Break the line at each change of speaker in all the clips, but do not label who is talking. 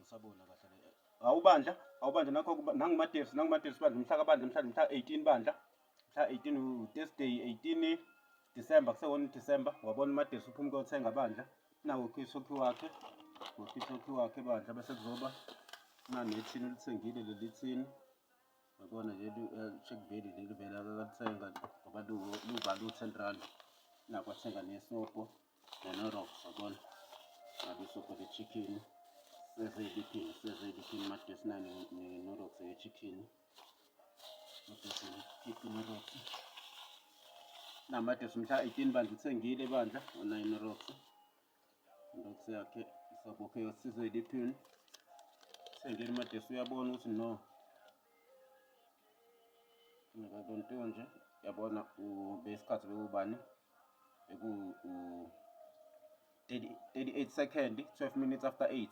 usabona kahle awubandla nakho nangumatersi bandla mhla 18 bandla mhla 18 uThursday 18 December kusewona December wabona umatersi uphuma ukuyothenga bandla nawo ukhisokhi wakhe bandla bese kuzoba nanethini ulithengile leli thini yabona leli check value leli vela akalithenga ngoba luvalue 10 rand nakho wathenga nesopo nenorox yabona ngabe isopo le chicken sezeliphini matersi nenorox ye chicken norox namatersi mhla 18 bandla uthengile bandla ona rox yakhe isabokhe yosizwe liphini sengeni matersi uyabona ukuthi no ngakho nje yabona besikhathi bekubani beku 38 second 12 minutes after 8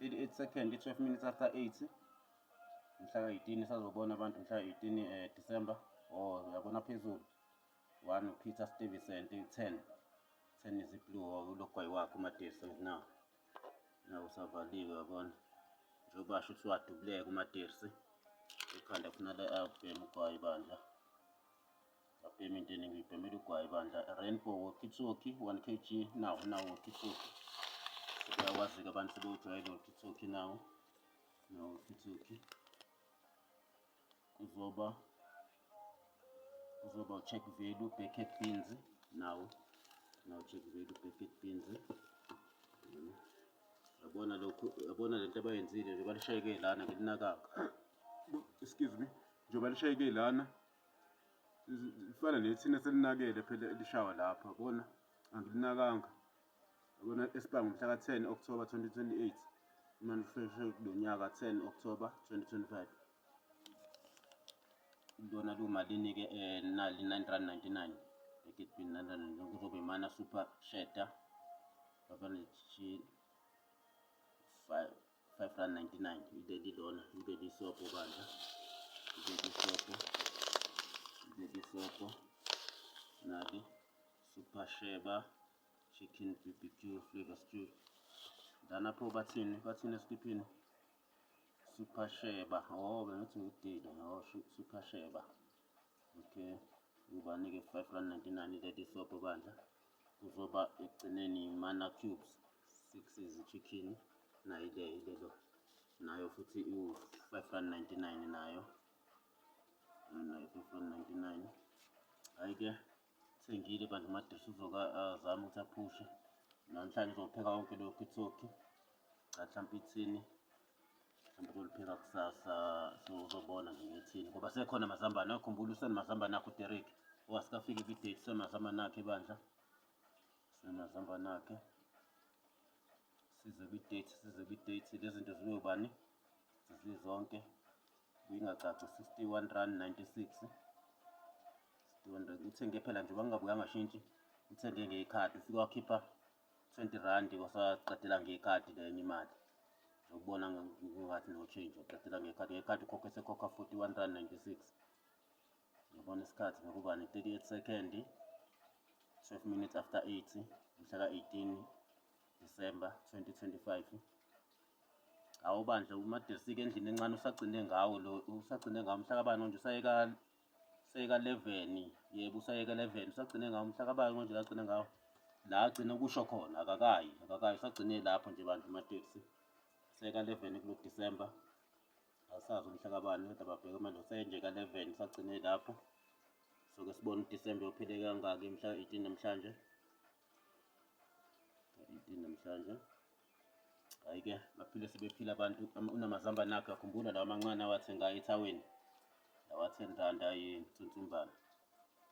38 second 12 minutes after 8 mhla 18 sazobona abantu mhla 18 December yabona phezulu 1 Peter Stuyvesant 10 iziblu ulogwayi wakhe umatersi now usavaliwe yabona njengoba basho ukuthi wadubuleka umatersi ekhanda kufanele abheme ugwayi bandla abheme into eningi ibhemela ugwayi bandla rainbow walkie-talkie 1 kg now walkie-talkie sebayakwazi-ke abantu sebewujwayele walkie-talkie now walkie-talkie kuzoba check value bucket beans now check value bucket beans yabona lokhu yabona lento abayenzile nje balishayeke lana ngelinakanga excuse me nje balishayeke lana ifana nethina selinakele phela elishawa lapha yabona angilinakanga yabona esibhangu mhla ka-10 October 2028 imali fresh kulonyaka 10 October 2025 lona lumalini-ke nali 9.99 bucket bean 9.99 kuzoba imana super shedder babanchi 5.99 ileli lona ileli sopo bandla ileli sopo nali super sheba chicken BBQ flavor stew danapho bathini esitiphini super sheba bengithi ngidile super sheba okay ubanike 5.99 ileli sopo bandla kuzoba egcineni mana cubes 6 is chicken ilelo nayo futhi u5.99 nayo 5.99 hayike sengile bandla matersi uzoka azama ukuthi aphushe namhlanje uzopheka wonke lo walkie-talkie mhlawumbe ithini mhlawumbe ulipheka kusasa uzobona nje ngethini ngoba sekhona amazambane akhumbula usenamazambane akho uDerek owasikafika kwi-date semazambane akhe bandla semazambane akhe size kwi-date lezi zinto zibe ubani zizonke uyingacaci 61 rand 96 uthenge phela nje bangabuya ngashintshi uthenge ngekhadi ufika wakhipha 20 rand wasaqedela ngekhadi lenye imali ukubona ngathi no change uqedela ngekhadi ukhokhe sekhokha 41 rand 96 ngibona isikhathi ngokubani 38 second 12 minutes after 8 mhla 18 December 2025 awubandla umatersi-ke endlini encane usagcine ngawo mhla kabani nje usayeka 11 yebo usayeka 11 usagcine ngawo mhla kabani nje agcine ngawo la agcina kusho khona akakayi usagcine lapho nje bantu umatersi sayeka 11 kulo December asazi umhla kabani kodwa babheke manje usayenje ka 11 usagcine lapho soke sibone uDecember uphile kangaki mhla 18 namhlanje hayike baphile sebephila abantu unamazambane akhe akhumbula lawa amancane awathenga ethaweni lawa 10 rand ayinsunsumbana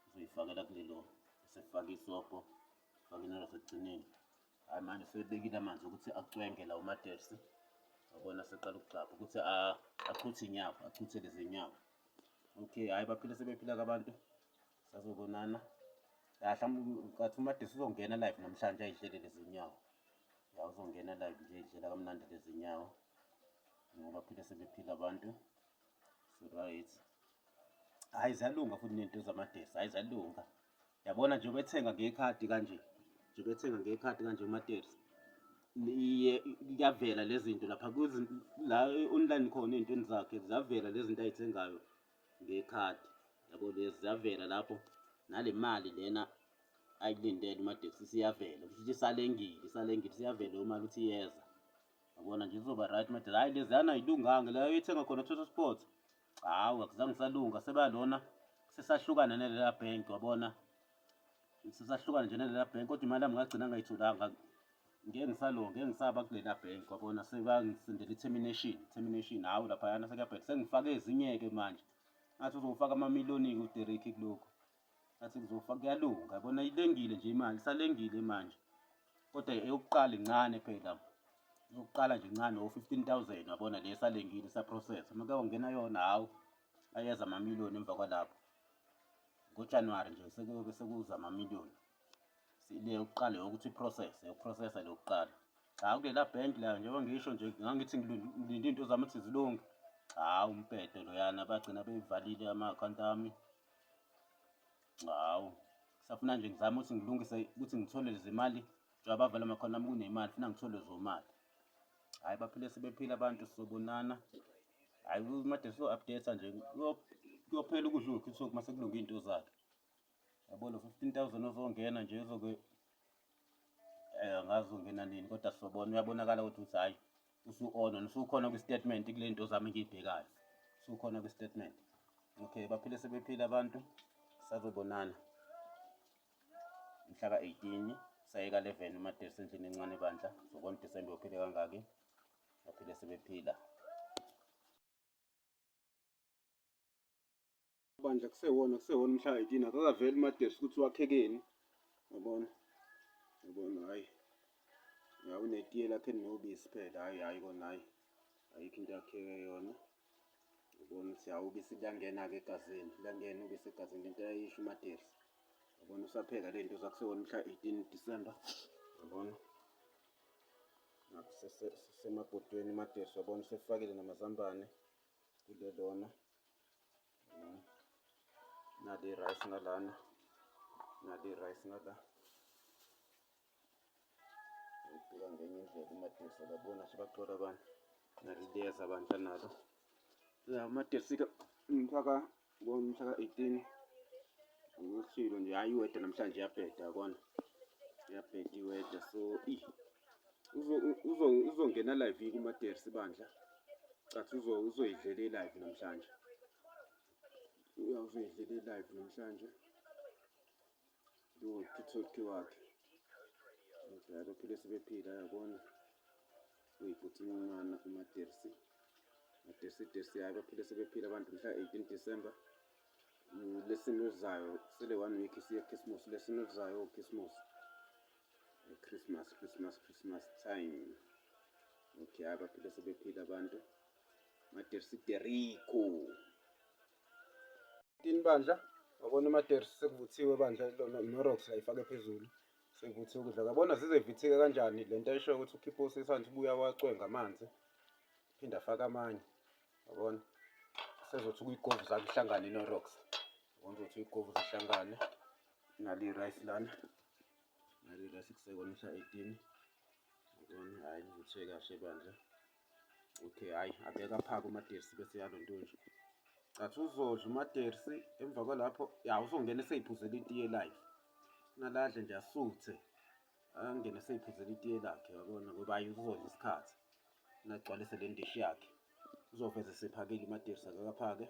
uzoyifakela kulelo esefaka isopo faka inalo sekugcineni hayi manje sebekile amanzi ukuthi acwenge la umatersi wabona seqala ukugcapha ukuthi achuthe inyawo achuthe lezi nyawo okay hayi baphile sebephila kabantu sazobonana mhlawumbe ngathi umatersi uzongena live namhlanje ayihlele lezi nyawo uzongena live nje idlela kamnandi lezi nyawo ngoba phile sebephila abantu so right hayi ziyalunga futhi nento zamatersi hayi ziyalunga yabona nje ubethenga ngekhadi kanje umatersi kuyavela lezi zinto lapha la online khona ey'ntweni zakhe ziyavela lezi zinto ay'thengayo ngekhadi yabo, lezi ziyavela lapho, nale mali lena ayilindele umatekisi siyavela kushuthi isalengile siyavela leyo mali ukuthi iyeza, yabona nje izoba right umatekisi. Hhayi leziyana ayilunganga la oyithenga khona Total Sport, hawu akuzange salunga sebalona sesahlukana nalela bhenki wabona, sesahlukana nje nalela bhenki kodwa imali yami ngagcina ngayitholanga. Ngeke ngisaba kulela bhenki wabona, sebangisendela i-termination. Hawu laphayana sekuyabheda, sengifake ezinye-ke manje ngathi uzofaka amamiliyoni-ke uDerek kulokhu, ngathi kuzofaka kuyalunga yabona, ilengile nje imali, isalengile manje kodwa eyokuqala incane phela, eyokuqala nje incane o-15,000 wabona, le esalengile isa-process. Uma kungena yona hawu ayeza amamiliyoni emva kwalapho, ngoJanuwari nje sekuyobe sekuza amamiliyoni. Le yokuqala yokuthi yokuprocessa le yokuqala. Hawu kulela bhenki la njengoba ngisho nje ngangithi ngilinde iy'nto zami ukuthi zilunge, hawu umpedo loyana bagcina beyivalile ama-akhawunti ami. Hawu kusafuna nje ngizame ukuthi ngilungise ukuthi ngithole lezi mali njengoba bavala ama-akhawunti ami kunemali, funa ngithole zomali. Hhayi baphile sebephila abantu, sizobonana. Hhayi umatekisi uzo-update-a nje kuyophela ukudla uthokhi mase kulunga iy'nto zakhe, yabo lo 15,000 ozongena nje uzobe angazi ungena nini kodwa sizobona, uyabonakala ukuthi hhayi usu-on, usukhona kwi-statement kule nto zami engiy'bhekayo, usukhona kwi-statement. Okay baphile sebephila abantu, sazobonana mhla ka-18 sayeka 11 umatekisi endlini encane bandla, sobona uDisemba uyophile kangaki, baphile sebephila bandla. Kusewona mhla ka-18 akakaveli umatekisi ukuthi wakhekeni, yabona hhayi unetiye lakhe elinobisi phela, hhayi kona ayikho into yakheke yona, ubona ukuthi hawu ubisi liyangena-ke egazini, liyangena ubisi egazini, into ayisho umatekisi, yabona usapheka le nto zakusewona mhla 18 Disemba, yabona semabhodweni umatekisi, wabona usefakile namazambane kule lona. Nali rice ngalana, ngala ngibheka ngenye indlela umatekisi, ababona sebaxola abantu naliliyeza bandla nalo. Ya umatekisi-ke mhla ka-18 ngishilo nje, hhayi iweda namhlanje iyabheda, yabona iyabheda iweda. So uzongena live-ke umatekisi bandla, cathi uzoyidlela i-live namhlanje, uzoyidlela i-live namhlanje lo-TikTok wakhe. Okay baphile sebephila, yabona uyibhuti incane umatekisi, hhayi baphile sebephila abantu mhla 18 Disemba. Lesine elizayo sele 1 week siye Christmas, lesine elizayo Christmas time. Okay hhayi baphile sebephila abantu, umatekisi Deriko 18 bandla, wabona umatekisi sekuvuthiwe bandla no-Rox la ifake phezulu, sekuvuthiwe ukudla, yabona zizevithika kanjani le nto ayishoyo ukuthi ukhiphe u-600 ubuya wacwenga amanzi phinde afake amanye, yabona sezothi kuy'govu zakhe ihlangane no-Rox, yabona uzothi iy'govu zihlangane nali rice lana, nali rice kusekona mhla 18, yabona hhayi ngivuthiwe kahle bandla. Okay hhayi abeke aphake umatekisi bese yalo nto nje, cathi uzodla umatekisi emva kwalapho ya uzongena eseyiphuzela itiye live, naladle nje asuthe angene eseyiphuzela itiye lakhe, yabona ngoba hhayi uzodla isikhathi nagcwalise le ndishi yakhe, uzoveze sephakile umatekisi akakaphake.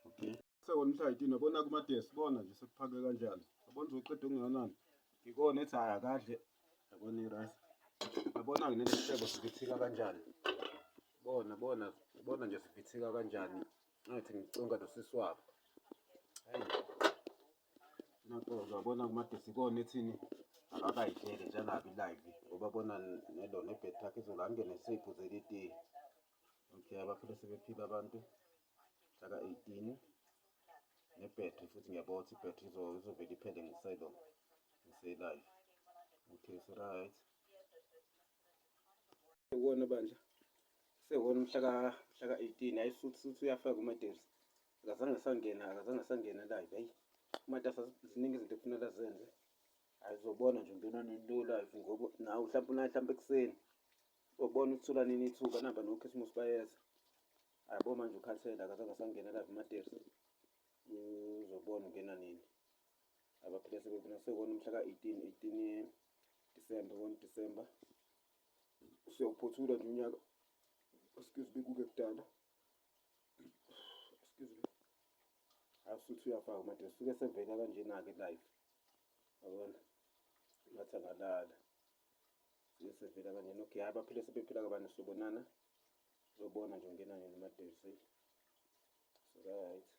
Okay sewona mhla 18 yabona kumatekisi, bona nje sekuphake kanjani, yabona uzoqeda okungakanani, ngikona ethi hhayi akadle, yabona i-rice, yabona-ke nelesishebo sivithika kanjani, bona nje sivithika kanjani, ngathi ngicunga nosisi wabo. Hayi nakoza wabona kumatekisi ikona ethini akakayidlele njengabi live ngoba bona nelona ibhedi lakhe izola angene seyiphuzela itiye. Okay abaphile sebephila abantu mhla ka-18 nebhedi futhi ngiyabona ukuthi ibhedi izovele iphele ngise-live. Okay so right sewona bandla, sewona mhla ka-18 hayi suthi uyafaka umatekisi, akazange sangena live. Hayi umatekisi ziningi izinto ekufanele azenze, hhayi uzobona nje ungena lo live ngoba nawe mhlawumpe ekuseni ubona ukuthola nini ithuba namba nokhisimusi bayeza. Yabo manje ukhathele akazange asangena live amatersi. Uzobona ungena nini. Abaphila sebephila sekona umhla ka-18 Disemba, 1 Disemba. Siyawuphothula nje unyaka. Excuse me kuke kudala. Excuse me. Asuthi uyafaka manje suke sevela kanjena-ke live. Yabona? Ngathi angalala. Suke sevela kanjena. Okay, abaphila sebephila kabani sobonana. Uzobona nje ungena nini amatersi. So right.